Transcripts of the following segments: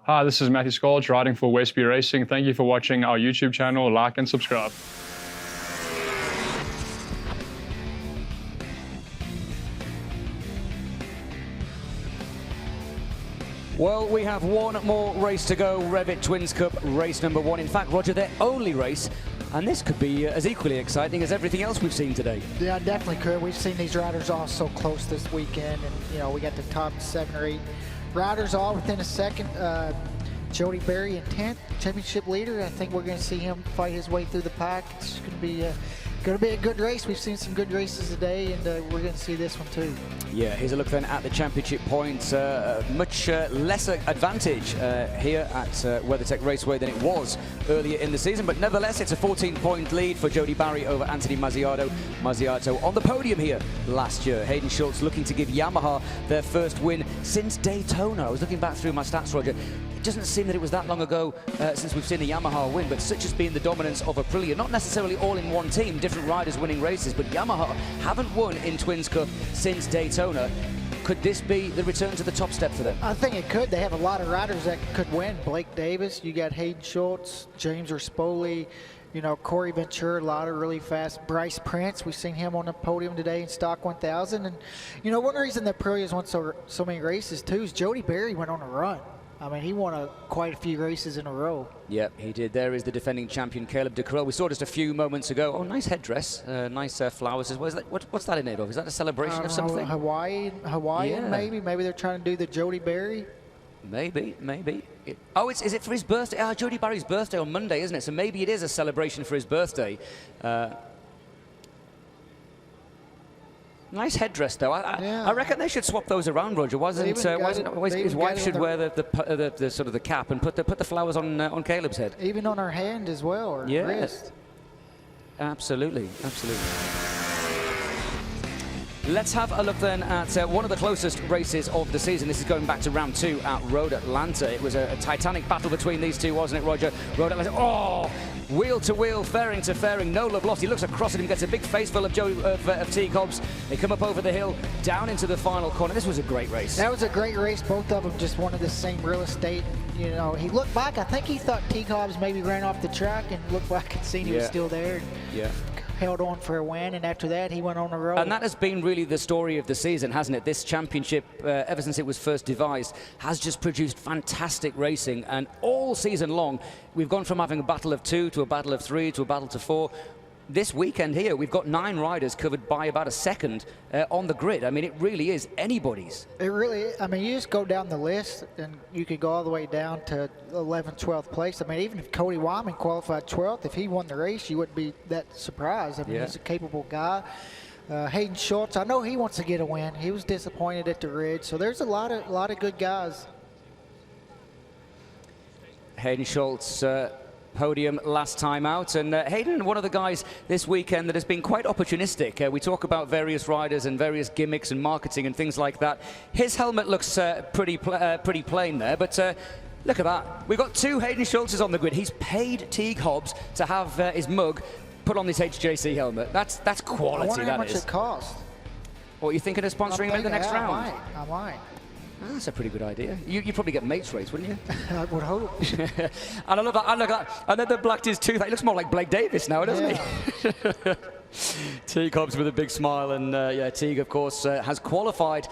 Hi, this is Matthew Skolch riding for Westby Racing. Thank you for watching our YouTube channel. Like and subscribe. Well, we have one more race to go, REV'IT Twins Cup race number 1. In fact, Roger, their only race, and this could be as equally exciting as everything else we've seen today. Yeah, definitely could. We've seen these riders all so close this weekend, and we got the top 7 or 8 riders all within a second. Jody Berry in 10th, championship leader. I think we're going to see him fight his way through the pack. It's going to be a good race. We've seen some good races today, and we're going to see this one too. Yeah, here's a look then at the championship points. Much lesser advantage here at WeatherTech Raceway than it was earlier in the season, but nevertheless it's a 14-point lead for Jody Berry over Anthony Mazziato. Mazziato on the podium here last year. Hayden Schultz looking to give Yamaha their first win since Daytona. I was looking back through my stats, Roger. It doesn't seem that it was that long ago since we've seen a Yamaha win, but such has been the dominance of Aprilia. Not necessarily all in one team, different riders winning races, but Yamaha haven't won in Twins Cup since Daytona. Could this be the return to the top step for them? I think it could. They have a lot of riders that could win. Blake Davis, you got Hayden Schultz, James Rispoli, Corey Ventura, a lot of really fast. Bryce Prince, we've seen him on the podium today in Stock 1000. And, one reason that Aprilia's won so many races, too, is Jody Berry went on a run. I mean, he won quite a few races in a row. Yep, he did. There is the defending champion, Caleb de Crel. We saw just a few moments ago. Oh, nice headdress, nice flowers as well. What's that in aid of? Is that a celebration of something? Hawaiian, yeah. Maybe they're trying to do the Jody Berry. Maybe. Is it for his birthday? Jody Berry's birthday on Monday, isn't it? So maybe it is a celebration for his birthday. Nice headdress, though. I reckon they should swap those around, Roger. His wife should wear the sort of the cap and put the flowers on Caleb's head. Even on her hand as well, or wrist. Absolutely. Let's have a look then at one of the closest races of the season. This is going back to round 2 at Road Atlanta. It was a titanic battle between these two, wasn't it, Roger? Road Atlanta. Oh! Wheel to wheel, fairing to fairing, no love lost. He looks across at him, gets a big face full of Teague Hobbs. They come up over the hill, down into the final corner. This was a great race. That was a great race. Both of them just wanted the same real estate. He looked back. I think he thought Teague Hobbs maybe ran off the track, and looked back and seen he was still there. Yeah. Held on for a win, and after that he went on the road. And that has been really the story of the season, hasn't it? This championship, ever since it was first devised, has just produced fantastic racing, and all season long we've gone from having a battle of 2 to a battle of 3 to a battle to 4. This weekend here, we've got 9 riders covered by about a second on the grid. I mean, it really is anybody's. It really is. I mean, you just go down the list, and you could go all the way down to 11th, 12th place. I mean, even if Cody Wyman qualified 12th, if he won the race, you wouldn't be that surprised. I mean, he's a capable guy. Hayden Schultz, I know he wants to get a win. He was disappointed at the Ridge, so there's a lot of good guys. Hayden Schultz, podium last time out, and Hayden, one of the guys this weekend that has been quite opportunistic. We talk about various riders and various gimmicks and marketing and things like that. His helmet looks pretty plain there, but look at that. We've got 2 Hayden Schultzes on the grid. He's paid Teague Hobbs to have his mug put on this HJC helmet. That's quality. I wonder how much it cost. What, are you thinking of sponsoring him in the next round? I might. That's a pretty good idea. You'd probably get mates race, wouldn't you? I would hope. And I love that. And then they blacked his tooth. He looks more like Blake Davis now, doesn't he? Teague Hobbs with a big smile, and Teague, of course, has qualified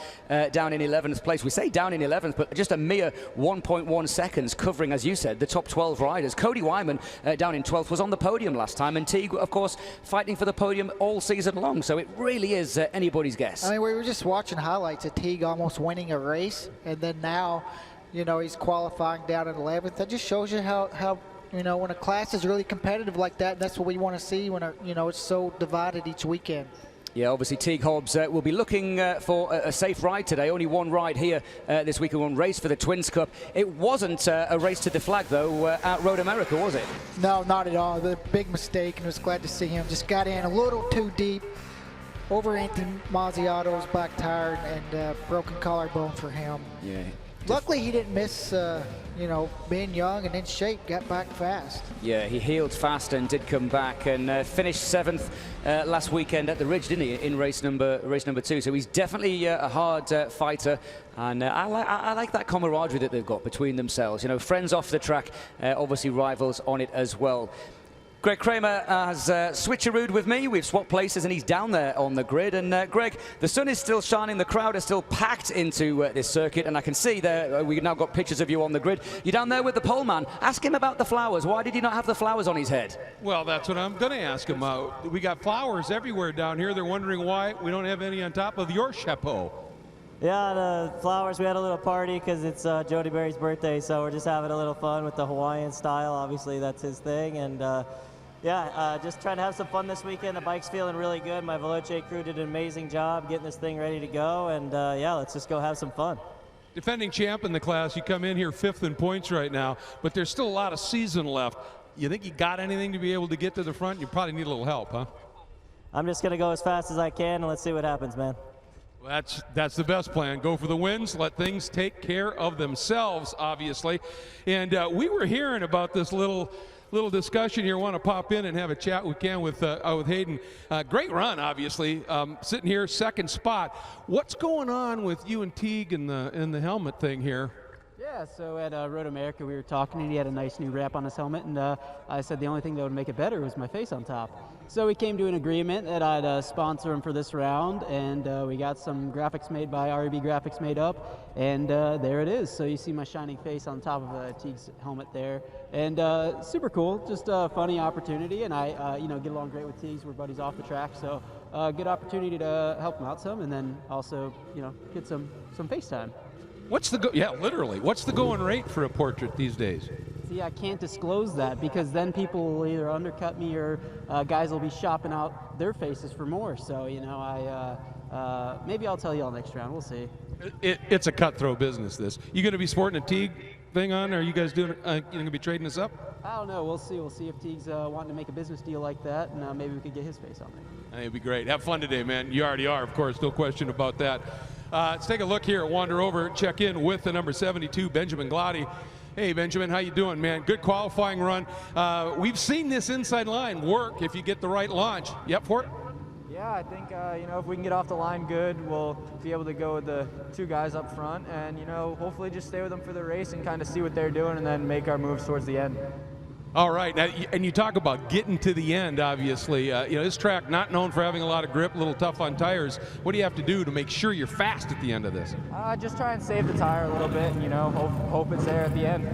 down in 11th place. We say down in 11th, but just a mere 1.1 seconds covering, as you said, the top 12 riders. Cody Wyman down in 12th was on the podium last time, and Teague, of course, fighting for the podium all season long. So it really is anybody's guess. I mean, we were just watching highlights of Teague almost winning a race, and then now, he's qualifying down at 11th. That just shows you how when a class is really competitive like that, that's what we want to see when, it's so divided each weekend. Yeah, obviously Teague Hobbs will be looking for a safe ride today. Only one ride here this week, one race for the Twins Cup. It wasn't a race to the flag, though, at Road America, was it? No, not at all. The big mistake, and I was glad to see him. Just got in a little too deep over Anthony Mazziato's back tire, and broken collarbone for him. Yeah. Luckily, he didn't miss, you know, being young and in shape, got back fast. Yeah, he healed fast and did come back and finished 7th last weekend at the Ridge, didn't he, in race number 2. So he's definitely a hard fighter, and I like that camaraderie that they've got between themselves. You know, friends off the track, obviously rivals on it as well. Greg Kramer has switcherooed with me. We've swapped places and he's down there on the grid. And Greg, the sun is still shining. The crowd is still packed into this circuit. And I can see there, we've now got pictures of you on the grid. You're down there with the pole man. Ask him about the flowers. Why did he not have the flowers on his head? Well, that's what I'm going to ask him. We got flowers everywhere down here. They're wondering why we don't have any on top of your chapeau. Yeah, the flowers, we had a little party because it's Jody Berry's birthday, so we're just having a little fun with the Hawaiian style. Obviously, that's his thing. And yeah, just trying to have some fun this weekend. The bike's feeling really good. My Veloce crew did an amazing job getting this thing ready to go. And yeah, let's just go have some fun. Defending champ in the class, you come in here 5th in points right now, but there's still a lot of season left. You think you got anything to be able to get to the front? You probably need a little help, huh? I'm just going to go as fast as I can, and let's see what happens, man. Well, that's the best plan. Go for the wins. Let things take care of themselves, obviously. And we were hearing about this little discussion here. Want to pop in and have a chat with Hayden. Great run, obviously. Sitting here, 2nd spot. What's going on with you and Teague in the helmet thing here? Yeah, so at RoadAmerica we were talking and he had a nice new wrap on his helmet, and I said the only thing that would make it better was my face on top. So we came to an agreement that I'd sponsor him for this round, and we got some graphics made by REB Graphics made up, and there it is. So you see my shining face on top of Teague's helmet there, and super cool, just a funny opportunity, and I you know, get along great with Teagues. We're buddies off the track, so good opportunity to help him out some, and then also, you know, get some face time. What's literally, what's the going rate for a portrait these days? See, I can't disclose that because then people will either undercut me or guys will be shopping out their faces for more. So, you know, maybe I'll tell you all next round. We'll see. It's a cutthroat business, this. You going to be sporting a Teague thing on? Or are you guys doing? You going to be trading this up? I don't know. We'll see. We'll see if Teague's wanting to make a business deal like that, and maybe we could get his face on there. It'd be great. Have fun today, man. You already are, of course. No question about that. Let's take a look here. Wander over, check in with the number 72, Benjamin Glotty. Hey, Benjamin, how you doing, man? Good qualifying run. We've seen this inside line work if you get the right launch. You up for it? Yeah, I think, you know, if we can get off the line good, we'll be able to go with the 2 guys up front and, you know, hopefully just stay with them for the race and kind of see what they're doing and then make our moves towards the end. All right, now, and you talk about getting to the end, obviously. You know, this track not known for having a lot of grip, a little tough on tires. What do you have to do to make sure you're fast at the end of this? Just try and save the tire a little bit and, you know, hope it's there at the end.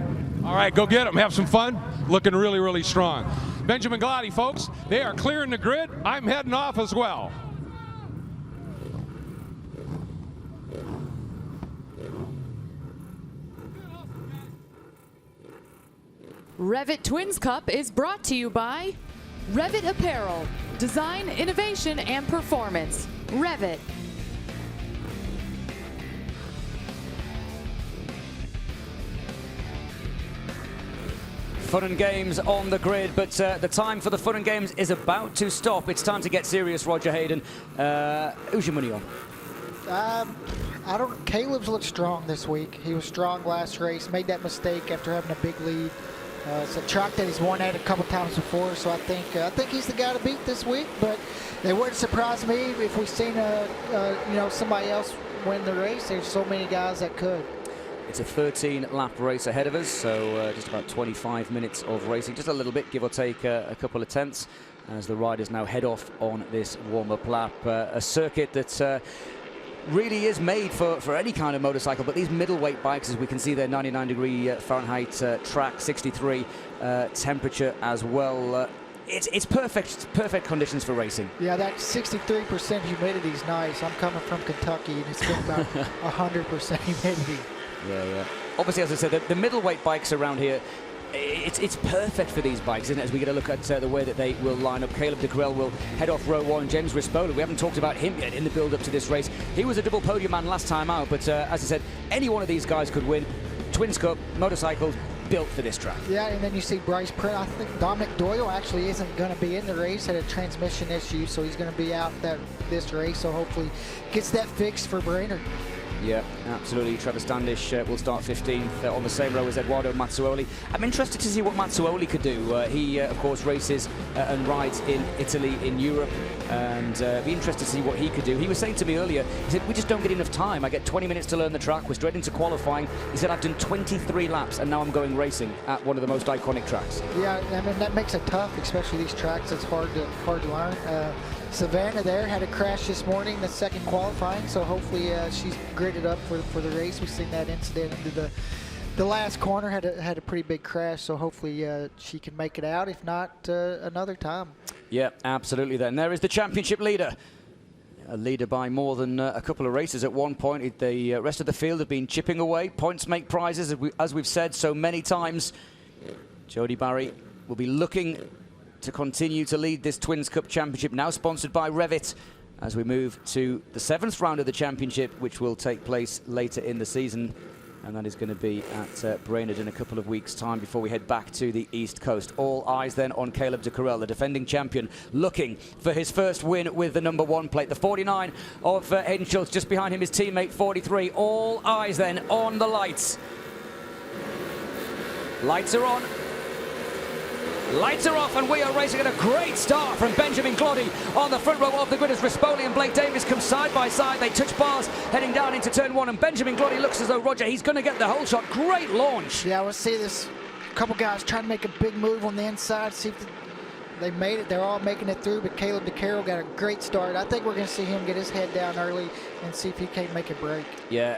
All right, go get them. Have some fun. Looking really, really strong. Benjamin Glotty, folks, they are clearing the grid. I'm heading off as well. REV'IT Twins Cup is brought to you by REV'IT Apparel, design, innovation, and performance. REV'IT. Fun and games on the grid, but the time for the fun and games is about to stop. It's time to get serious, Roger Hayden. Who's your money on? Caleb's looked strong this week. He was strong last race, made that mistake after having a big lead. It's a track that he's won at a couple times before, so I think he's the guy to beat this week. But it wouldn't surprise me if we've seen you know, somebody else win the race. There's so many guys that could. It's a 13-lap race ahead of us, so just about 25 minutes of racing, just a little bit, give or take a couple of tenths, as the riders now head off on this warm-up lap. A circuit that really is made for any kind of motorcycle, but these middleweight bikes, as we can see there, 99-degree Fahrenheit track, 63 temperature as well. It's perfect conditions for racing. Yeah, that 63% humidity is nice. I'm coming from Kentucky, and it's been about 100% humidity. Yeah. Obviously, as I said, the middleweight bikes around here, it's perfect for these bikes, isn't it? As we get a look at the way that they will line up. Caleb de Grelle will head off row 1. James Rispola, we haven't talked about him yet in the build-up to this race. He was a double podium man last time out, but as I said, any one of these guys could win. Twins Cup, motorcycles, built for this track. Yeah, and then you see Bryce Pritt. I think Dominic Doyle actually isn't going to be in the race, had a transmission issue, so he's going to be out this race, so hopefully gets that fixed for Brainerd. Yeah, absolutely. Trevor Standish will start 15th on the same row as Eduardo Mazzuoli. I'm interested to see what Mazzuoli could do. He, of course, races and rides in Italy, in Europe, and be interested to see what he could do. He was saying to me earlier, he said, we just don't get enough time. I get 20 minutes to learn the track. We're straight into qualifying. He said, I've done 23 laps, and now I'm going racing at one of the most iconic tracks. Yeah, I mean, that makes it tough, especially these tracks. It's hard to learn. Savannah there had a crash this morning, the second qualifying, so hopefully she's gritted up for the race. We've seen that incident into the last corner, had a pretty big crash, so hopefully she can make it out, if not another time. Yeah, absolutely then. There is the championship leader. A leader by more than a couple of races at one point. The rest of the field have been chipping away. Points make prizes, as we've said so many times. Jody Barry will be looking to continue to lead this Twins Cup Championship, now sponsored by REV'IT, as we move to the 7th round of the championship, which will take place later in the season. And that is going to be at Brainerd in a couple of weeks' time before we head back to the East Coast. All eyes then on Caleb de Carrel, the defending champion, looking for his first win with the number 1 plate. The 49 of Hayden Schultz, just behind him his teammate 43. All eyes then on the lights. Lights are on. Lights are off, and we are racing at a great start from Benjamin Gloddy on the front row of the grid as Rispoli and Blake Davis come side by side. They touch bars heading down into turn 1, and Benjamin Gloddy looks as though, Roger, he's going to get the whole shot. Great launch. Yeah, we'll see this. A couple guys trying to make a big move on the inside, see if they made it. They're all making it through, but Caleb de Carrel got a great start. I think we're going to see him get his head down early and see if he can't make a break. Yeah.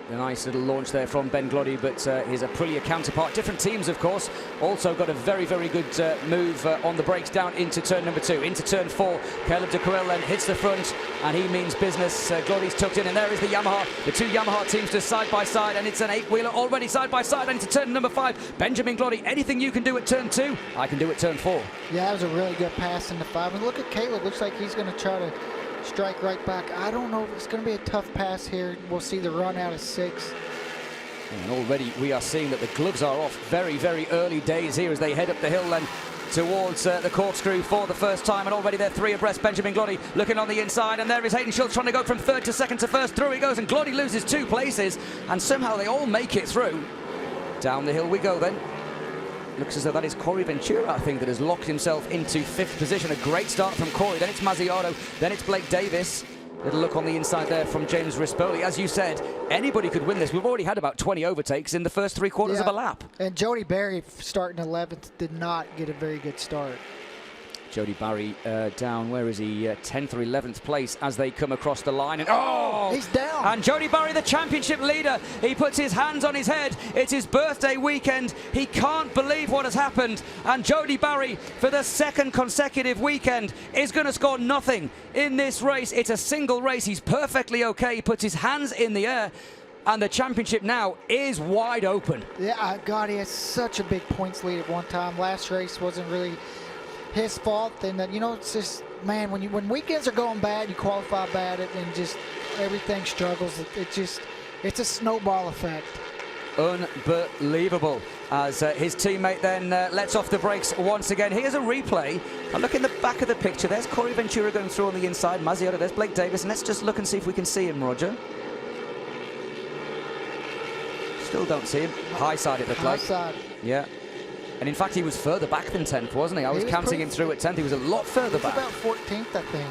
A nice little launch there from Ben Gloddy, but his Aprilia counterpart, different teams of course, also got a very, very good move on the brakes down into turn number 2. Into turn 4, Caleb de Carrel then hits the front, and he means business. Gloddy's tucked in, and there is the Yamaha. The two Yamaha teams just side by side, and it's an 8-wheeler already side by side, and into turn number 5. Benjamin Gloddy, anything you can do at turn 2, I can do at turn 4. Yeah, that was a really good pass into 5. And look at Caleb, looks like he's going to try to strike right back. I don't know if it's going to be a tough pass here. We'll see the run out of 6. And already we are seeing that the gloves are off. Very, very early days here as they head up the hill and towards the corkscrew for the first time. And already they're 3 abreast. Benjamin Gloddy looking on the inside, and there is Hayden Schultz trying to go from 3rd to 2nd to 1st. Through he goes, and Gloddy loses 2 places, and somehow they all make it through. Down the hill we go then. Looks as though that is Corey Ventura, I think, that has locked himself into 5th position. A great start from Corey. Then it's Mazziato. Then it's Blake Davis. Little look on the inside there from James Rispoli. As you said, anybody could win this. We've already had about 20 overtakes in the first 3 quarters of a lap. And Jody Barry, starting 11th, did not get a very good start. Jody Barry down, where is he? 10th or 11th place as they come across the line. And oh! He's down. And Jody Barry, the championship leader, he puts his hands on his head. It's his birthday weekend. He can't believe what has happened. And Jody Barry, for the 2nd consecutive weekend, is going to score nothing in this race. It's a single race. He's perfectly okay. He puts his hands in the air. And the championship now is wide open. Yeah, God, he has such a big points lead at one time. Last race wasn't really his fault, and you know, it's just, man, when weekends are going bad, you qualify bad, and just everything struggles. It's a snowball effect. Unbelievable. As his teammate then lets off the brakes once again. Here's a replay. And look in the back of the picture. There's Corey Ventura going through on the inside. Mazziato, there's Blake Davis, and let's just look and see if we can see him, Roger. Still don't see him. High side it looked like. High side. Yeah. And in fact, he was further back than 10th, wasn't he? I was counting him through at 10th. He was a lot further back. About 14th, I think.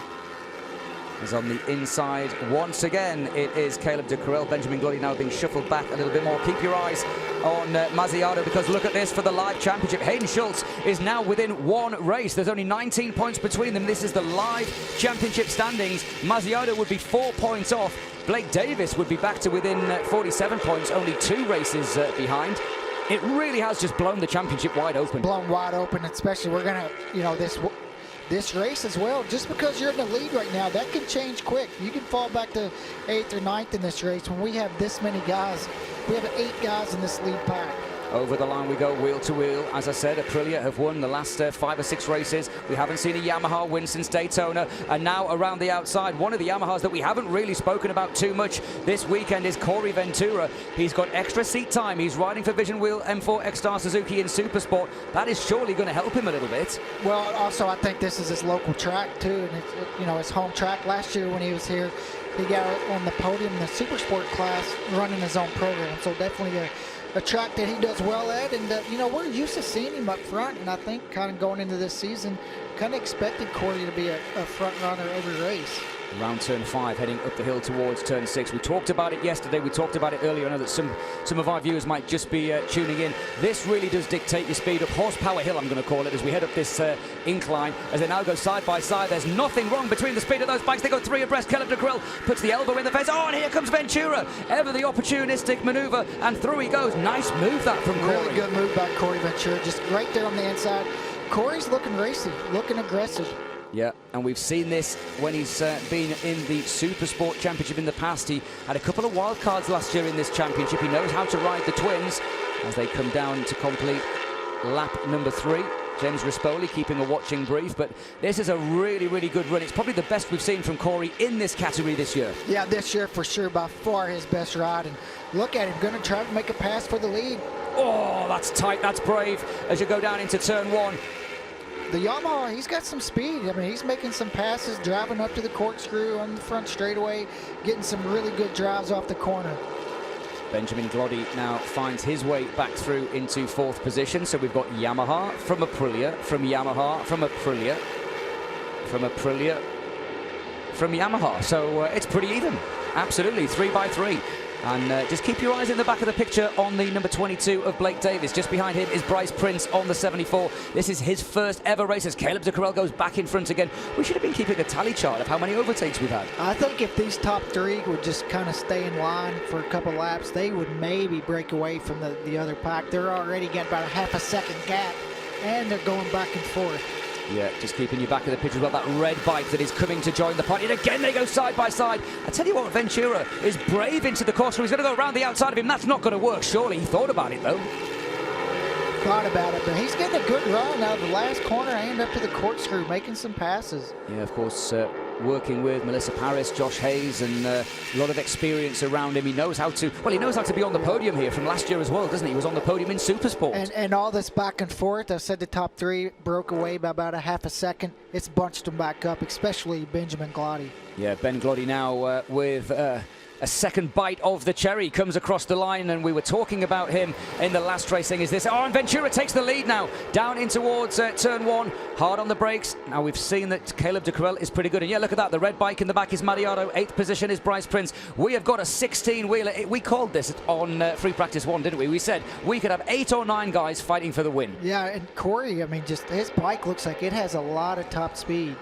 He's on the inside once again. It is Caleb de Carrel. Benjamin Gloddy now being shuffled back a little bit more. Keep your eyes on Mazziato, because look at this for the live championship. Hayden Schultz is now within 1 race. There's only 19 points between them. This is the live championship standings. Mazziato would be 4 points off. Blake Davis would be back to within 47 points, only 2 races behind. It really has just blown the championship wide open. Blown wide open, especially we're going to, you know, this race as well. Just because you're in the lead right now, that can change quick. You can fall back to 8th or 9th in this race when we have this many guys. We have 8 guys in this lead pack. Over the line we go, wheel to wheel. As I said, Aprilia have won the last 5 or 6 races. We haven't seen a Yamaha win since Daytona. And now around the outside, one of the Yamahas that we haven't really spoken about too much this weekend is Corey Ventura. He's got extra seat time. He's riding for Vision Wheel M4 X-Star Suzuki in Supersport. That is surely going to help him a little bit. Well, also I think this is his local track too, and it's, you know, his home track. Last year when he was here, he got on the podium in the Super Sport class running his own program. So definitely a track that he does well at. And, you know, we're used to seeing him up front. And I think kind of going into this season, kind of expected Corey to be a front runner every race. Around turn 5, heading up the hill towards turn 6. We talked about it yesterday. We talked about it earlier. I know that some of our viewers might just be tuning in. This really does dictate your speed up. Horsepower hill, I'm going to call it, as we head up this incline. As they now go side by side, there's nothing wrong between the speed of those bikes. They go 3 abreast. Caleb de Creel puts the elbow in the face. Oh, and here comes Ventura. Ever the opportunistic maneuver, and through he goes. Nice move that from Corey. Really good move by Corey Ventura, just right there on the inside. Corey's looking racy, looking aggressive. Yeah, and we've seen this when he's been in the Super Sport Championship in the past. He had a couple of wild cards last year in this championship. He knows how to ride the twins as they come down to complete lap number 3. James Rispoli keeping a watching brief, but this is a really, really good run. It's probably the best we've seen from Corey in this category this year. Yeah, this year for sure, by far his best ride. And look at him, going to try to make a pass for the lead. Oh, that's tight, that's brave as you go down into turn 1. The Yamaha, he's got some speed. I mean, he's making some passes, driving up to the corkscrew on the front straightaway, getting some really good drives off the corner. Benjamin Gloddy now finds his way back through into 4th position. So we've got Yamaha from Aprilia, from Yamaha, from Aprilia, from Aprilia, from Yamaha. So it's pretty even. Absolutely, 3 by 3. And just keep your eyes in the back of the picture on the number 22 of Blake Davis. Just behind him is Bryce Prince on the 74. This is his first ever race as Caleb de Creel goes back in front again. We should have been keeping a tally chart of how many overtakes we've had. I think if these top 3 would just kind of stay in line for a couple laps, they would maybe break away from the other pack. They're already got about a half a second gap, and they're going back and forth. Yeah, just keeping you back of the picture. We've got that red bike that is coming to join the party. And again, they go side by side. I tell you what, Ventura is brave into the corner. He's going to go around the outside of him. That's not going to work. Surely he thought about it, though. Thought about it, but he's getting a good run out of the last corner and up to the corkscrew, making some passes. Yeah, of course, working with Melissa Paris, Josh Hayes, and a lot of experience around him. He knows how to, well, he knows how to be on the podium here from last year as well, doesn't he? He was on the podium in Super Sport. And all this back and forth, I said the top 3 broke away by about a half a second. It's bunched them back up, especially Benjamin Gloddy. Yeah, Ben Gloddy now with a second bite of the cherry, comes across the line, and we were talking about him in the last racing. Is this? Oh, and Ventura takes the lead now, down in towards turn 1, hard on the brakes. Now we've seen that Caleb de Creel is pretty good, and yeah, look at that, the red bike in the back is Mariotto, 8th position is Bryce Prince. We have got a 16-wheeler. We called this on Free Practice 1, didn't we? We said we could have 8 or 9 guys fighting for the win. Yeah, and Corey, I mean, just his bike looks like it has a lot of top speed.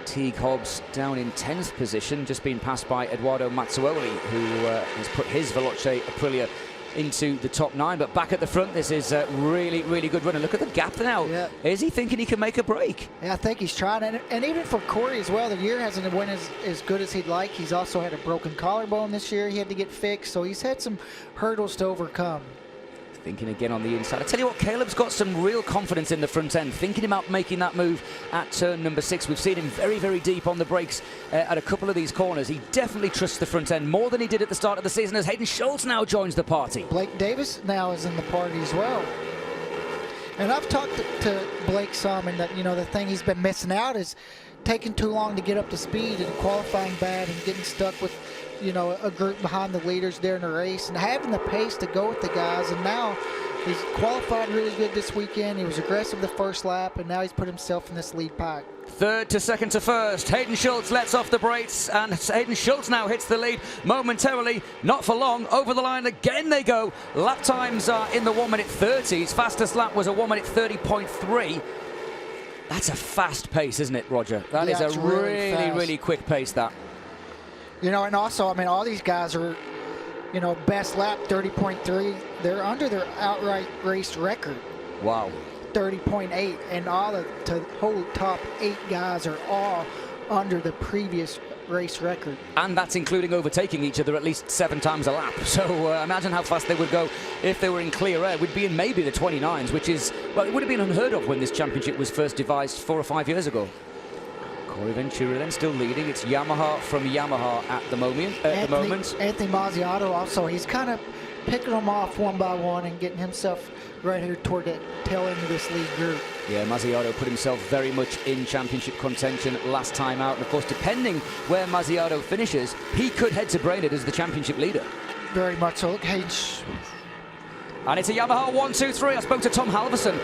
Teague Hobbs down in 10th position, just being passed by Eduardo Mazzuoli, who has put his Veloce Aprilia into the top 9. But back at the front, this is a really, really good run. And look at the gap now. Yeah. Is he thinking he can make a break? Yeah, I think he's trying. And even for Corey as well, the year hasn't went as good as he'd like. He's also had a broken collarbone this year he had to get fixed. So he's had some hurdles to overcome. Thinking again on the inside. I tell you what, Caleb's got some real confidence in the front end, thinking about making that move at turn number 6. We've seen him very, very deep on the brakes at a couple of these corners. He definitely trusts the front end more than he did at the start of the season, as Hayden Schultz now joins the party. Blake Davis now is in the party as well. And I've talked to Blake some, and that, you know, the thing he's been missing out is taking too long to get up to speed and qualifying bad and getting stuck with, you know, a group behind the leaders during the race and having the pace to go with the guys. And now he's qualified really good this weekend. He was aggressive the first lap, and now he's put himself in this lead pack. 3rd to 2nd to 1st. Hayden Schultz lets off the brakes, and Hayden Schultz now hits the lead momentarily. Not for long. Over the line again they go. Lap times are in the 1:30s. Fastest lap was a 1:30.3. That's a fast pace, isn't it, Roger? That is a really quick pace, that. You know, and also, I mean, all these guys are, you know, best lap 30.3. They're under their outright race record. Wow. 30.8, and all the whole top 8 guys are all under the previous race record. And that's including overtaking each other at least 7 times a lap. So imagine how fast they would go if they were in clear air. We'd be in maybe the 29s, which is, well, it would have been unheard of when this championship was first devised 4 or 5 years ago. Corey Ventura then still leading. It's Yamaha from Yamaha at the moment. Anthony Mazziotto also, he's kind of picking them off one by one and getting himself right here toward the tail end of this lead group. Yeah, Mazziato put himself very much in championship contention last time out. And of course, depending where Mazziato finishes, he could head to Brainerd as the championship leader. Very much so. Look, Hayden. And it's a Yamaha 1-2-3. I spoke to Tom Halverson,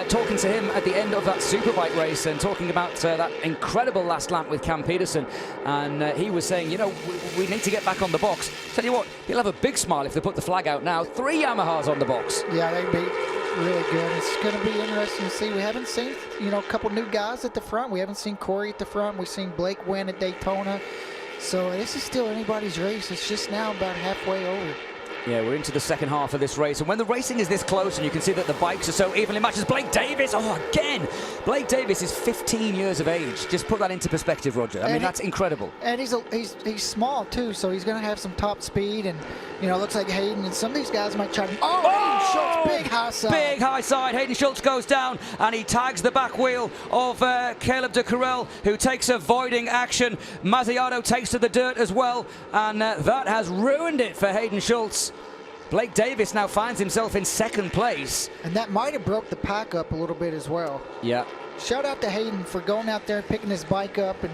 talking to him at the end of that Superbike race and talking about that incredible last lap with Cam Peterson. And he was saying, you know, we need to get back on the box. Tell you what, he'll have a big smile if they put the flag out now. 3 Yamahas on the box. Yeah, they'd be really good. It's going to be interesting to see. We haven't seen, you know, a couple new guys at the front. We haven't seen Corey at the front. We've seen Blake win at Daytona. So this is still anybody's race. It's just now about halfway over. Yeah, we're into the second half of this race, and when the racing is this close and you can see that the bikes are so evenly matched, as Blake Davis, again, Blake Davis is 15 years of age. Just put that into perspective, Roger. I mean, that's incredible. And he's small too, so he's going to have some top speed, and you know, it looks like Hayden and some of these guys might try to. Hayden Schultz, big high side. Big high side. Hayden Schultz goes down, and he tags the back wheel of Caleb de Carrel, who takes a voiding action. Mazziato takes to the dirt as well, and that has ruined it for Hayden Schultz. Blake Davis now finds himself in second place. And that might have broke the pack up a little bit as well. Yeah. Shout out to Hayden for going out there, picking his bike up and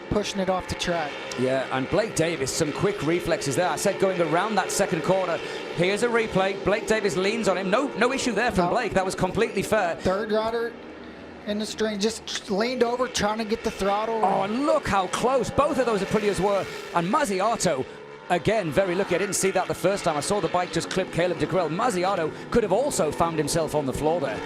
pushing it off the track. Yeah, and Blake Davis, some quick reflexes there. I said going around that second corner. Here's a replay. Blake Davis leans on him. No issue there from Blake. That was completely fair. Third rider in the string just leaned over trying to get the throttle. Oh, and look how close both of those Aprilias were. And Mazziato, again, very lucky. I didn't see that the first time. I saw the bike just clip Caleb de Carrel. Mazziato could have also found himself on the floor there.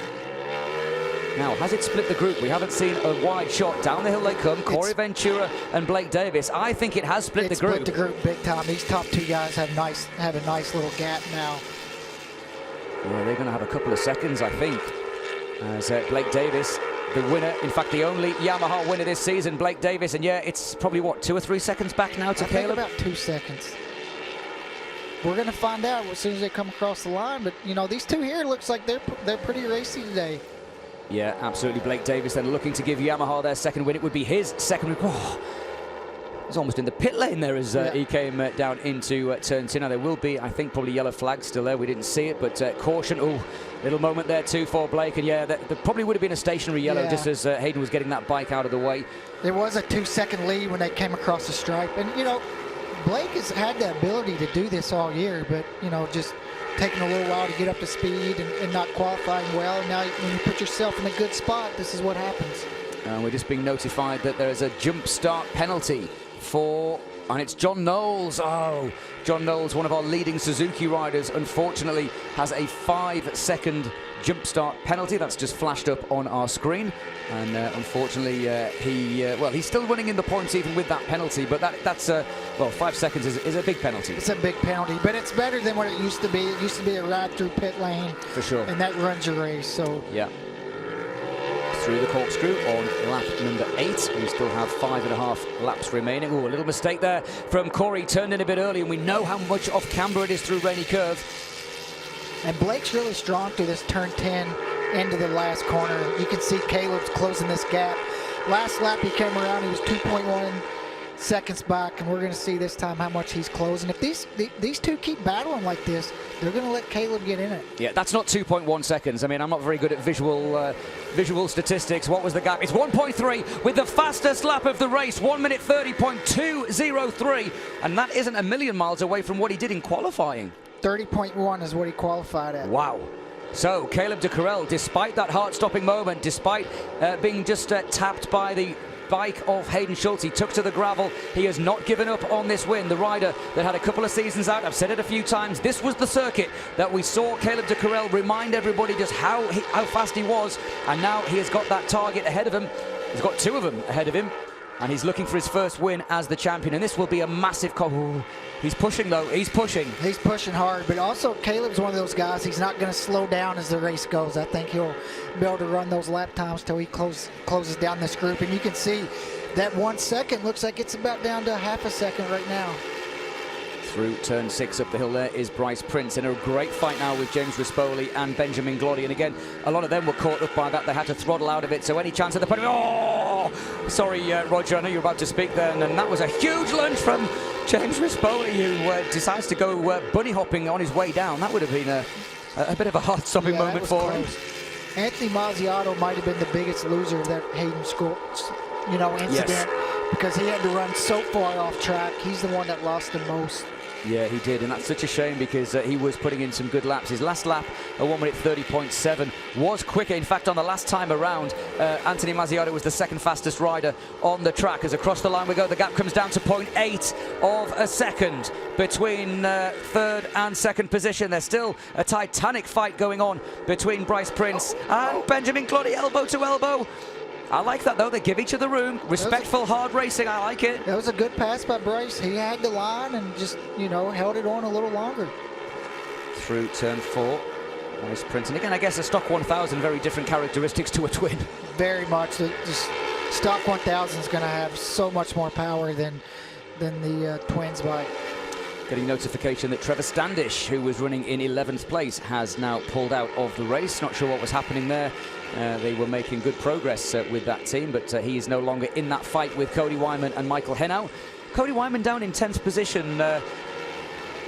Now, has it split the group? We haven't seen a wide shot. Down the hill they come. Corey Ventura and Blake Davis. I think it has split the group. Split the group big time. These top 2 guys have a nice little gap now. Yeah, they're going to have a couple of seconds, I think. As Blake Davis, the winner, in fact, the only Yamaha winner this season, Blake Davis. And yeah, it's probably, what, 2 or 3 seconds back now to Caleb? About 2 seconds. We're going to find out as soon as they come across the line. But, you know, these 2 here looks like they're pretty racy today. Yeah, absolutely. Blake Davis then looking to give Yamaha their second win. It would be his second win. Oh, he's almost in the pit lane there as he came down into turn 2. Now, there will be, I think, probably yellow flags still there. We didn't see it, but caution. Oh, little moment there too for Blake. And yeah, there probably would have been a stationary yellow just as Hayden was getting that bike out of the way. There was a 2-second lead when they came across the stripe. And, you know, Blake has had the ability to do this all year, but, you know, just taking a little while to get up to speed and not qualifying well. And now when you put yourself in a good spot, this is what happens. And we're just being notified that there is a jump start penalty and it's John Knowles. Oh, John Knowles, one of our leading Suzuki riders, unfortunately has a 5-second jump start penalty. That's just flashed up on our screen. And unfortunately, he's still running in the points even with that penalty. But that's 5 seconds is a big penalty. It's a big penalty, but it's better than what it used to be. It used to be a ride through pit lane. For sure. And that runs your race. So yeah. Through the corkscrew on lap number 8. We still have 5.5 laps remaining. Oh, a little mistake there from Corey. Turned in a bit early, and we know how much off camber it is through Rainy Curve. And Blake's really strong through this turn 10 into the last corner. You can see Caleb's closing this gap. Last lap he came around, he was 2.1 seconds back, and we're going to see this time how much he's closing. If these 2 keep battling like this, they're going to let Caleb get in it. Yeah, that's not 2.1 seconds. I mean, I'm not very good at visual statistics. What was the gap? It's 1.3 with the fastest lap of the race, 1 minute 30.203, and that isn't a million miles away from what he did in qualifying. 30.1 is what he qualified at. Wow. So Caleb de Carrel, despite that heart-stopping moment, despite being just tapped by the bike of Hayden Schultz, he took to the gravel. He has not given up on this win. The rider that had a couple of seasons out, I've said it a few times, this was the circuit that we saw Caleb de Carrel remind everybody just how fast he was, and now he has got that target ahead of him. He's got 2 of them ahead of him, and he's looking for his first win as the champion, and this will be a massive he's pushing though. He's pushing hard, but also Caleb's one of those guys, he's not going to slow down as the race goes. I think he'll be able to run those lap times till he closes down this group, and you can see that 1 second looks like it's about down to half a second right now. Through turn 6 up the hill there is Bryce Prince in a great fight now with James Rispoli and Benjamin Gloddy, and again a lot of them were caught up by that. They had to throttle out of it, so any chance of the podium. Oh, sorry Roger, I know you're about to speak there, and that was a huge lunge from James Rispoli, who decides to go bunny hopping on his way down. That would have been a bit of a heart-stopping moment for him. Anthony Mazziato might have been the biggest loser of that Hayden School, incident, because he had to run so far off track. He's the one that lost the most. Yeah, he did, and that's such a shame because he was putting in some good laps. His last lap, a 1:30.7, was quicker. In fact, on the last time around, Anthony Mazziato was the second fastest rider on the track. As across the line we go, the gap comes down to 0.8 of a second between third and second position. There's still a titanic fight going on between Bryce Prince and Benjamin Glody, elbow to elbow. I like that, though. They give each other room. Respectful, hard racing. I like it. That was a good pass by Bryce. He had the line and just, held it on a little longer. Through turn 4. Bryce Prince. And again, I guess a stock 1000, very different characteristics to a twin. Very much. The stock 1000 is going to have so much more power than the twins bike. Getting notification that Trevor Standish, who was running in 11th place, has now pulled out of the race. Not sure what was happening there. They were making good progress with that team, but he is no longer in that fight with Cody Wyman and Michael Henao. Cody Wyman down in 10th position.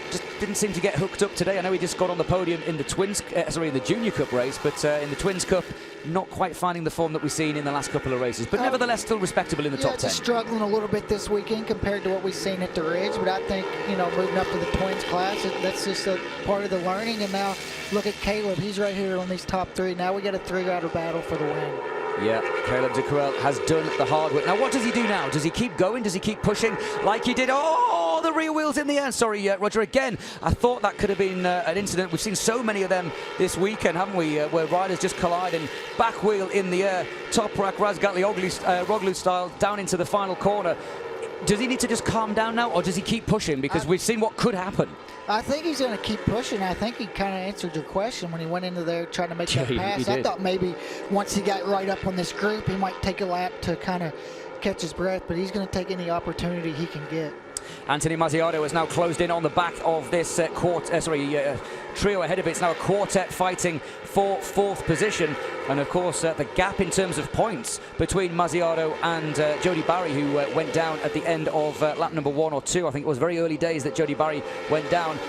Just didn't seem to get hooked up today. I know he just got on the podium in the in the Junior Cup race, but in the Twins Cup, not quite finding the form that we've seen in the last couple of races. But nevertheless, still respectable in the top 10. Just struggling a little bit this weekend compared to what we've seen at the Ridge. But I think, moving up to the Twins class, that's just a part of the learning. And now look at Caleb. He's right here on these top 3. Now we got a 3-rider battle for the win. Yeah, Caleb de Courel has done the hard work. Now, what does he do now? Does he keep going? Does he keep pushing like he did? Oh, the rear wheel's in the air. Sorry, Roger, again, I thought that could have been an incident. We've seen so many of them this weekend, haven't we, where riders just collide and back wheel in the air, top rack, Razgatli-Roglu style, down into the final corner. Does he need to just calm down now, or does he keep pushing? Because we've seen what could happen. I think he's going to keep pushing. I think he kind of answered your question when he went into there trying to make that pass. I thought maybe once he got right up on this group, he might take a lap to kind of catch his breath, but he's going to take any opportunity he can get. Anthony Mazziato has now closed in on the back of this trio ahead of it. It's now a quartet fighting for 4th position. And of course, the gap in terms of points between Mazziato and Jody Barry, who went down at the end of lap number 1 or 2. I think it was very early days that Jody Barry went down.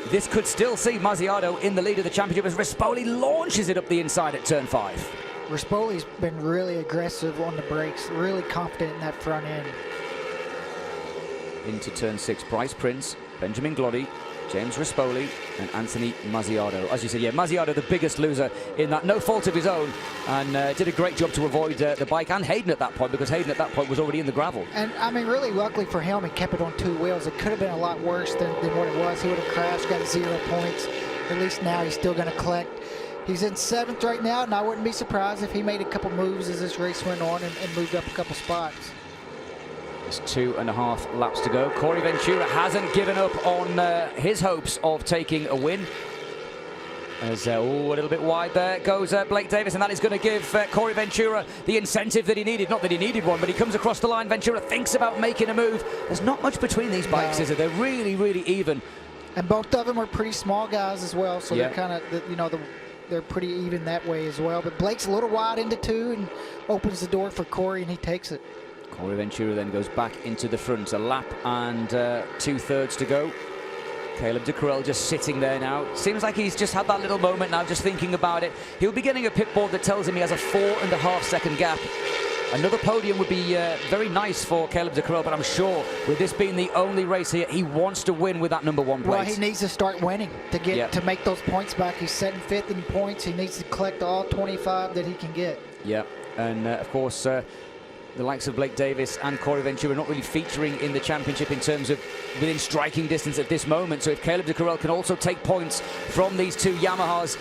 This could still see Mazziato in the lead of the championship as Rispoli launches it up the inside at turn 5. Rispoli's been really aggressive on the brakes, really confident in that front end. Into turn 6, Bryce Prince, Benjamin Glody, James Rispoli and Anthony Mazziato. As you said, Mazziato the biggest loser in that, no fault of his own, and did a great job to avoid the bike and Hayden at that point, because Hayden at that point was already in the gravel. And I mean, really luckily for him, he kept it on 2 wheels. It could have been a lot worse than what it was. He would have crashed, got 0 points. At least now he's still going to collect. He's in 7th right now, and I wouldn't be surprised if he made a couple moves as this race went on and moved up a couple spots. Just 2.5 laps to go. Corey Ventura hasn't given up on his hopes of taking a win. As a little bit wide there goes Blake Davis, and that is going to give Corey Ventura the incentive that he needed. Not that he needed one, but he comes across the line. Ventura thinks about making a move. There's not much between these bikes, is there? They're really, really even. And both of them are pretty small guys as well, so they're kind of, they're pretty even that way as well. But Blake's a little wide into 2 and opens the door for Corey, and he takes it. Corey Ventura then goes back into the front. A lap and 2/3 to go. Caleb de Courel just sitting there now. Seems like he's just had that little moment now, just thinking about it. He'll be getting a pit board that tells him he has a 4.5 second gap. Another podium would be very nice for Caleb de Courel, but I'm sure with this being the only race here, he wants to win with that number 1 place. Well, he needs to start winning to make those points back. He's setting 5th in points. He needs to collect all 25 that he can get. Yeah, and of course, the likes of Blake Davis and Corey Ventura not really featuring in the championship in terms of within striking distance at this moment. So if Caleb de Courel can also take points from these 2 Yamahas,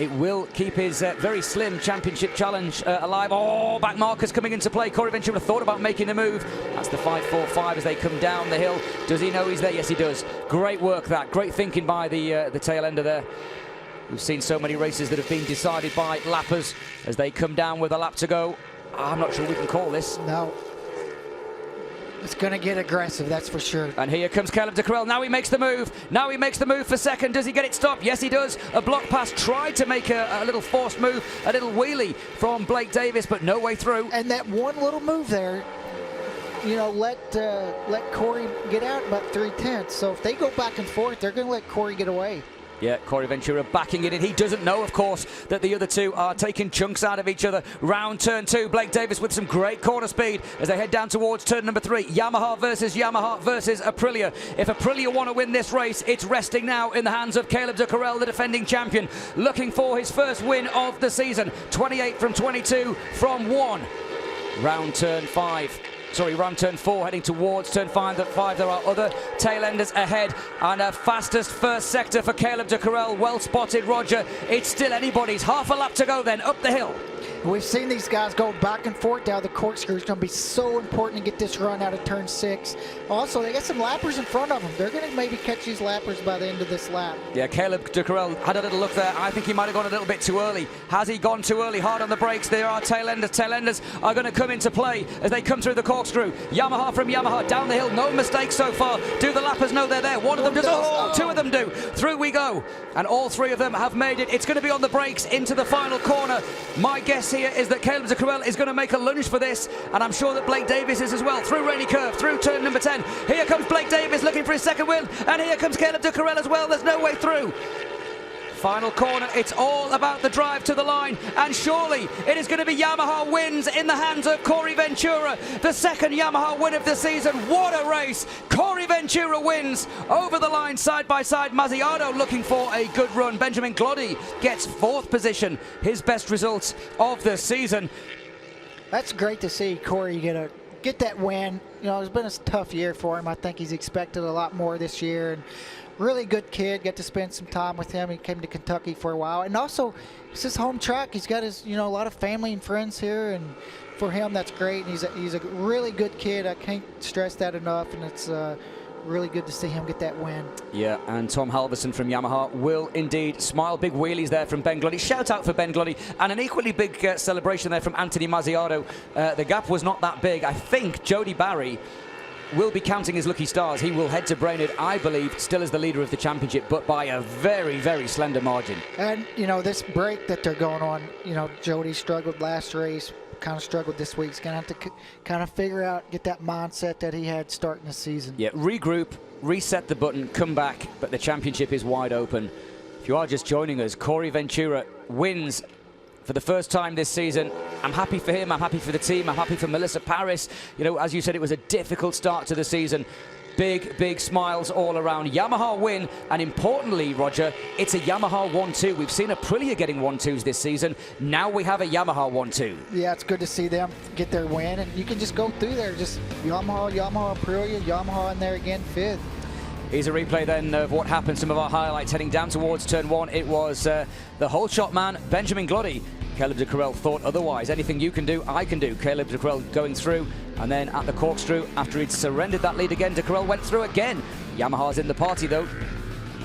it will keep his very slim championship challenge alive. Oh, back markers coming into play. Corey Ventura thought about making a move. That's the 5.45 as they come down the hill. Does he know he's there? Yes, he does. Great work that. Great thinking by the tail ender there. We've seen so many races that have been decided by lappers as they come down with a lap to go. I'm not sure we can call this. No. It's going to get aggressive, that's for sure. And here comes Caleb de Courel. Now he makes the move. Now he makes the move for second. Does he get it stopped? Yes, he does. A block pass. Tried to make a little forced move, a little wheelie from Blake Davis, but no way through. And that one little move there you know, let Corey get out about 3/10. So if they go back and forth, they're going to let Corey get away. Yeah, Corey Ventura backing it in. He doesn't know, of course, that the other two are taking chunks out of each other. Round turn 2, Blake Davis with some great corner speed as they head down towards turn number 3. Yamaha versus Aprilia. If Aprilia want to win this race, it's resting now in the hands of Caleb de Carel, the defending champion, looking for his first win of the season. 28 from 22 from 1. Round turn 4 heading towards turn 5. There are other tail-enders ahead, and a fastest first sector for Caleb de Carel. Well spotted, Roger. It's still anybody's. Half a lap to go then, up the hill. We've seen these guys go back and forth down the corkscrew. It's going to be so important to get this run out of turn 6. Also, they got some lappers in front of them. They're going to maybe catch these lappers by the end of this lap. Yeah, Caleb de Carel had a little look there. I think he might have gone a little bit too early. Has he gone too early? Hard on the brakes. There are tail-enders. Tail-enders are going to come into play as they come through the corkscrew. Yamaha from Yamaha down the hill. No mistakes so far. Do the lappers know they're there? One of them does. Oh, 2 of them do. Through we go. And all 3 of them have made it. It's going to be on the brakes into the final corner. My guess here is that Caleb de Carel is going to make a lunge for this, and I'm sure that Blake Davis is as well. Through Rainy Curve, through turn number 10. Here comes Blake Davis looking for his second win, and here comes Caleb de Carel as well. There's no way through. Final corner, it's all about the drive to the line, and surely it is going to be Yamaha wins in the hands of Corey Ventura, the second Yamaha win of the season. What a race! Corey Ventura wins over the line side by side. Mazziardo looking for a good run. Benjamin Gloddy gets 4th position, his best results of the season. That's great to see Corey get that win. You know, it's been a tough year for him. I think he's expected a lot more this year. And really good kid. Get to spend some time with him. He came to Kentucky for a while, and also it's his home track. He's got his, you know, a lot of family and friends here, and for him that's great. And he's a really good kid. I can't stress that enough, and it's really good to see him get that win. Yeah, and Tom Halverson from Yamaha will indeed smile. Big wheelies there from Ben Gloddy. Shout out for Ben Gloddy, and an equally big celebration there from Anthony Mazziardo. The gap was not that big. I think Jody Barry will be counting his lucky stars. He will head to Brainerd, I believe, still as the leader of the championship, but by a very, very slender margin. And, you know, this break that they're going on, you know, Jody struggled last race, kind of struggled this week. He's going to have to kind of figure out, get that mindset that he had starting the season. Yeah, regroup, reset the button, come back, but the championship is wide open. If you are just joining us, Corey Ventura wins for the first time this season. I'm happy for him, I'm happy for the team, I'm happy for Melissa Paris. You know, as you said, it was a difficult start to the season. Big, big smiles all around. Yamaha win, and importantly, Roger, it's a Yamaha 1-2. We've seen Aprilia getting 1-2s this season. Now we have a Yamaha 1-2. Yeah, it's good to see them get their win, and you can just go through there, just Yamaha, Aprilia, Yamaha in there again, 5th. Here's a replay then of what happened, some of our highlights heading down towards turn 1. It was the whole shot man, Benjamin Gloddy. Caleb de Carel thought otherwise. Anything you can do, I can do. Caleb de Carel going through, and then at the corkscrew, after he'd surrendered that lead again, de Carel went through again. Yamaha's in the party though.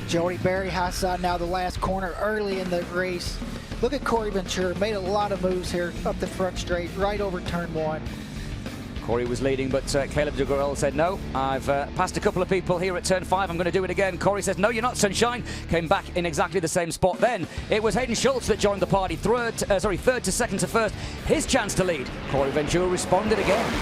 Jody Berry high side now the last corner early in the race. Look at Corey Ventura, made a lot of moves here up the front straight, right over turn 1. Corey was leading, but Caleb de Carel said, no, I've passed a couple of people here at turn 5. I'm going to do it again. Corey says, no, you're not, sunshine. Came back in exactly the same spot. Then it was Hayden Schultz that joined the party. Third to second to first. His chance to lead. Corey Ventura responded again.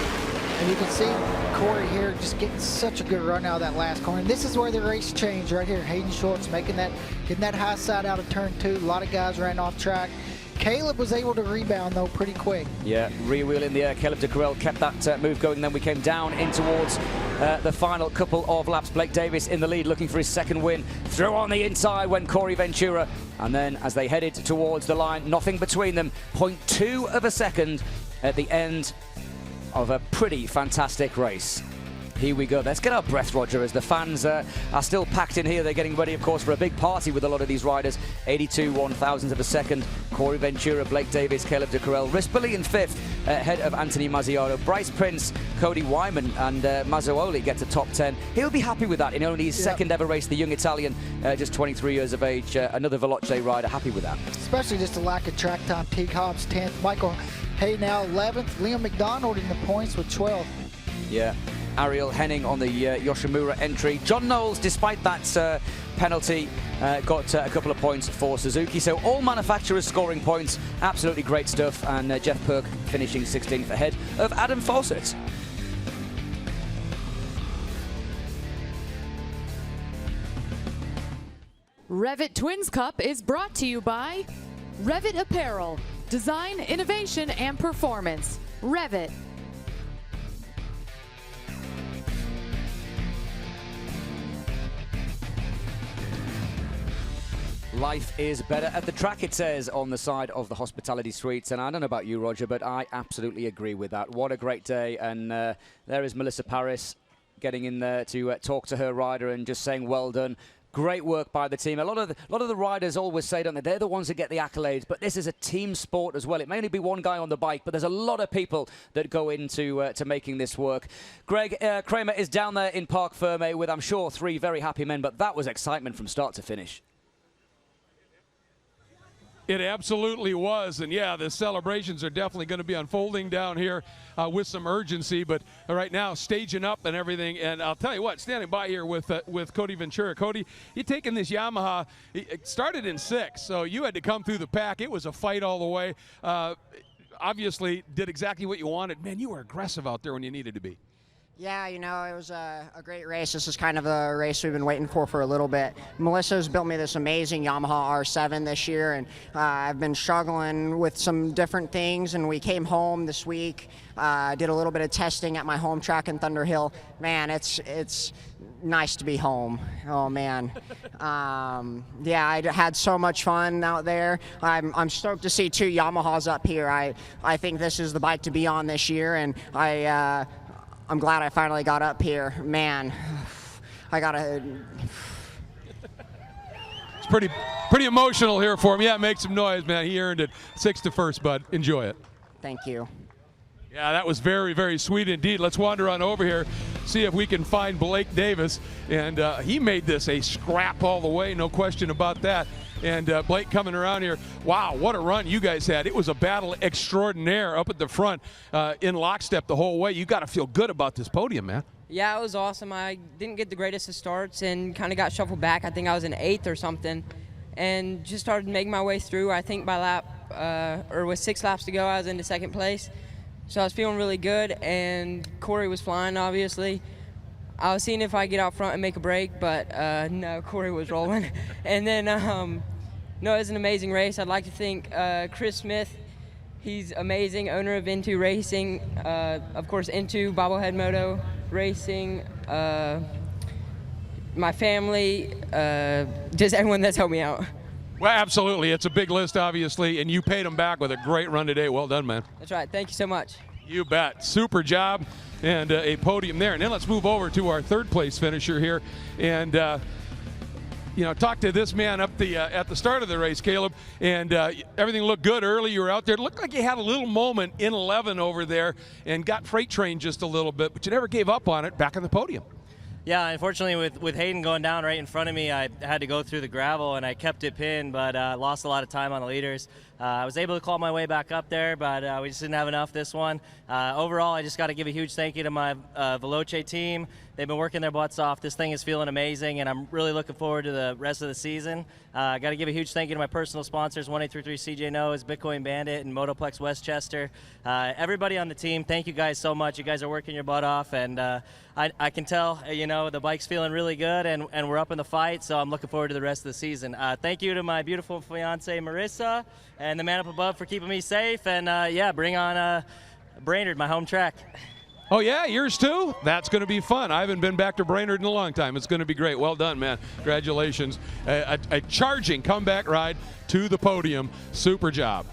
And you can see Corey here just getting such a good run out of that last corner. And this is where the race changed right here. Hayden Schultz getting that high side out of turn 2. A lot of guys ran off track. Caleb was able to rebound, though, pretty quick. Yeah, rear wheel in the air. Caleb de Carel kept that move going. Then we came down in towards the final couple of laps. Blake Davis in the lead, looking for his second win. Through on the inside went Corey Ventura. And then as they headed towards the line, nothing between them. 0.2 of a second at the end of a pretty fantastic race. Here we go. Let's get our breath, Roger, as the fans are still packed in here. They're getting ready, of course, for a big party with a lot of these riders. 82 1,000ths of a second. Corey Ventura, Blake Davis, Caleb de Carel. Rispoli in 5th, ahead of Anthony Mazziardo. Bryce Prince, Cody Wyman, and Mazzuoli get to top 10. He'll be happy with that in only his second ever race. The young Italian, just 23 years of age. Another Veloce rider, happy with that. Especially just the lack of track time. Teague Hobbs 10th. Michael Hay now 11th. Liam McDonald in the points with 12th. Yeah. Ariel Henning on the Yoshimura entry. John Knowles, despite that penalty, got a couple of points for Suzuki. So all manufacturers scoring points. Absolutely great stuff. And Jeff Perk finishing 16th ahead of Adam Fawcett. REV'IT Twins Cup is brought to you by REV'IT Apparel, Design, Innovation, and Performance. REV'IT. Life is better at the track, it says on the side of the hospitality suites. And I don't know about you, Roger, but I absolutely agree with that. What a great day. And there is Melissa Paris getting in there to talk to her rider and just saying well done. Great work by the team. A lot of the riders always say, don't they, they're the ones that get the accolades, but this is a team sport as well. It may only be one guy on the bike, but there's a lot of people that go into to making this work. Greg Kramer is down there in Parc Ferme with, I'm sure, 3 very happy men, but that was excitement from start to finish. It absolutely was, and yeah, the celebrations are definitely going to be unfolding down here with some urgency, but right now staging up and everything. And I'll tell you what, standing by here with Cody Ventura. Cody, you taking this Yamaha, it started in 6th, so you had to come through the pack. It was a fight all the way. Obviously did exactly what you wanted. Man, you were aggressive out there when you needed to be. Yeah, you know, it was a great race. This is kind of a race we've been waiting for a little bit. Melissa's built me this amazing Yamaha R7 this year, and I've been struggling with some different things, and we came home this week, did a little bit of testing at my home track in Thunder Hill. Man, it's nice to be home. Oh, man. Yeah, I had so much fun out there. I'm stoked to see 2 Yamahas up here. I think this is the bike to be on this year, and I'm glad I finally got up here. Man, I gotta. It's pretty emotional here for him. Yeah, make some noise, man. He earned it. 6th to 1st, bud. Enjoy it. Thank you. Yeah, that was very, very sweet indeed. Let's wander on over here, see if we can find Blake Davis. And he made this a scrap all the way, no question about that. And Blake coming around here. Wow, what a run you guys had. It was a battle extraordinaire up at the front in lockstep the whole way. You got to feel good about this podium, man. Yeah, it was awesome. I didn't get the greatest of starts and kind of got shuffled back. I think I was in 8th or something, and just started making my way through. I think by lap, or with 6 laps to go, I was into 2nd place. So I was feeling really good, and Corey was flying, obviously. I was seeing if I could get out front and make a break, but no, Corey was rolling. And then, no, it was an amazing race. I'd like to thank Chris Smith. He's amazing, owner of Into Racing, of course, Into Bobblehead Moto Racing, my family, just everyone that's helped me out. Well, absolutely. It's a big list, obviously, and you paid them back with a great run today. Well done, man. That's right. Thank you so much. You bet. Super job, and a podium there. And then let's move over to our 3rd place finisher here. And, you know, talk to this man up at the start of the race, Caleb, and everything looked good early. You were out there. It looked like you had a little moment in 11 over there and got freight trained just a little bit, but you never gave up on it, back on the podium. Yeah, unfortunately with Hayden going down right in front of me, I had to go through the gravel and I kept it pinned, but lost a lot of time on the leaders. I was able to claw my way back up there, but we just didn't have enough this one. Overall, I just got to give a huge thank you to my Veloce team. They've been working their butts off. This thing is feeling amazing, and I'm really looking forward to the rest of the season. I got to give a huge thank you to my personal sponsors, 1833 CJ Noah's, Bitcoin Bandit, and Motoplex Westchester. Everybody on the team, thank you guys so much. You guys are working your butt off, and I can tell, you know, the bike's feeling really good, and we're up in the fight, so I'm looking forward to the rest of the season. Thank you to my beautiful fiance, Marissa, and the man up above for keeping me safe, and yeah, bring on Brainerd, my home track. Oh, yeah, yours too? That's going to be fun. I haven't been back to Brainerd in a long time. It's going to be great. Well done, man. Congratulations. A charging comeback ride to the podium. Super job.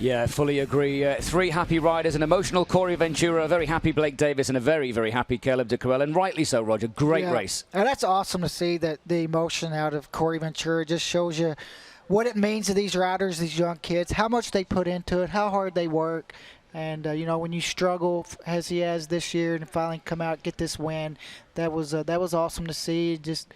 Yeah, fully agree. 3 happy riders, an emotional Corey Ventura, a very happy Blake Davis, and a very, very happy Caleb de Coel, and rightly so, Roger. Great race. And that's awesome to see that the emotion out of Corey Ventura just shows you what it means to these riders, these young kids, how much they put into it, how hard they work. And, you know, when you struggle as he has this year and finally come out, get this win, that was awesome to see. Just,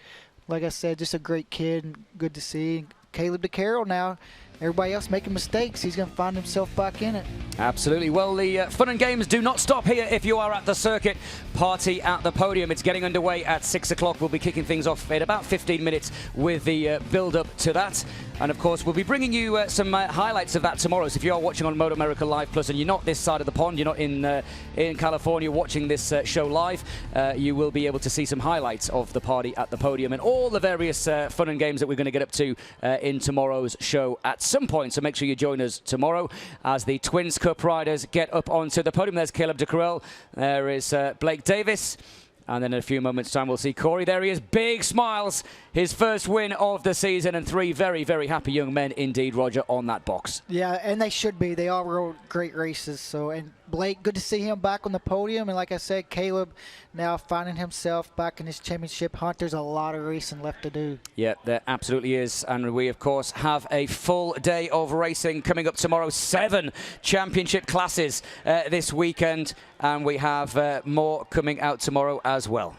like I said, just a great kid and good to see. Caleb de Carroll now, everybody else making mistakes, he's going to find himself back in it. Absolutely. Well, the fun and games do not stop here if you are at the circuit. Party at the podium. It's getting underway at 6 o'clock. We'll be kicking things off in about 15 minutes with the build-up to that. And of course, we'll be bringing you some highlights of that tomorrow. So if you are watching on MotoAmerica Live Plus and you're not this side of the pond, you're not in California watching this show live, you will be able to see some highlights of the party at the podium and all the various fun and games that we're going to get up to in tomorrow's show at some point. So make sure you join us tomorrow as the Twins Cup riders get up onto the podium. There's Caleb de Creel. There is Blake Davis. And then in a few moments' time, we'll see Corey. There he is, big smiles. His first win of the season, and 3 very, very happy young men indeed, Roger, on that box. Yeah, and they should be. They all rode great races. So, and Blake, good to see him back on the podium. And like I said, Caleb now finding himself back in his championship hunt. There's a lot of racing left to do. Yeah, there absolutely is. And we, of course, have a full day of racing coming up tomorrow. 7 championship classes this weekend. And we have more coming out tomorrow as well.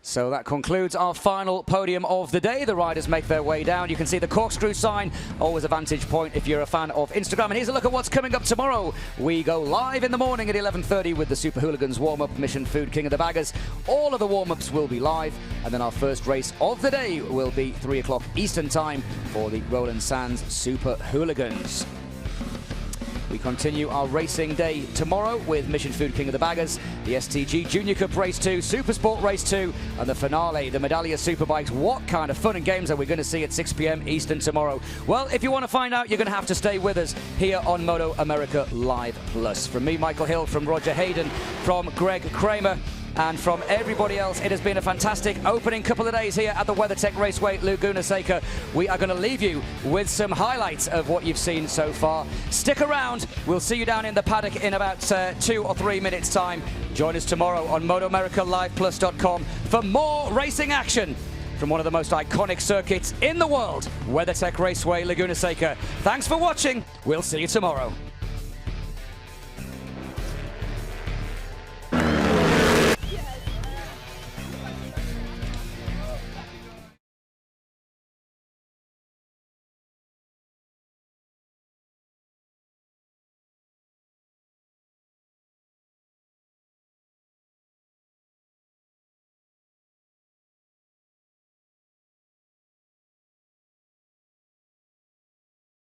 So that concludes our final podium of the day. The riders make their way down. You can see the corkscrew sign, always a vantage point if you're a fan of Instagram. And here's a look at what's coming up tomorrow. We go live in the morning at 11:30 with the Super Hooligans warm-up, Mission Food King of the Baggers. All of the warm-ups will be live. And then our first race of the day will be 3 o'clock Eastern time for the Roland Sands Super Hooligans. We continue our racing day tomorrow with Mission Food King of the Baggers, the STG Junior Cup Race 2, Super Sport Race 2, and the finale, the Medallia Superbikes. What kind of fun and games are we going to see at 6 p.m. Eastern tomorrow? Well, if you want to find out, you're going to have to stay with us here on MotoAmerica Live Plus. From me, Michael Hill, from Roger Hayden, from Greg Kramer, and from everybody else, it has been a fantastic opening couple of days here at the WeatherTech Raceway Laguna Seca. We are going to leave you with some highlights of what you've seen so far. Stick around. We'll see you down in the paddock in about 2 or 3 minutes' time. Join us tomorrow on MotoAmericaLivePlus.com for more racing action from one of the most iconic circuits in the world, WeatherTech Raceway Laguna Seca. Thanks for watching. We'll see you tomorrow.